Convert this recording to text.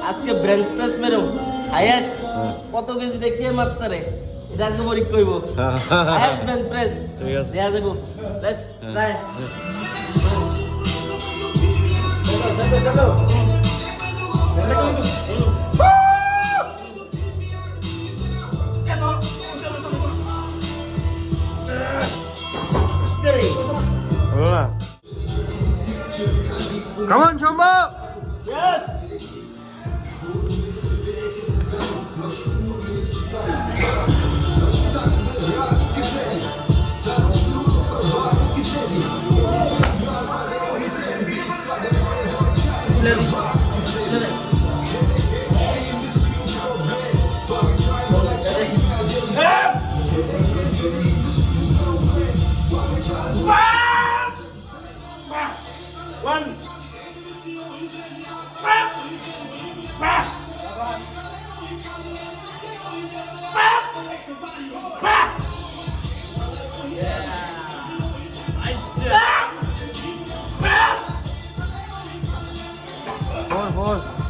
আজকে bench press মেরো highest কত কেজি দেখিয়ে মারতে রে এটা আজকে পরীক্ষা হইব হাইয়েস্ট ব্রেঞ্চ প্রেস দেয়া যাব press try Come on, Chumbo! Yes! One. Four.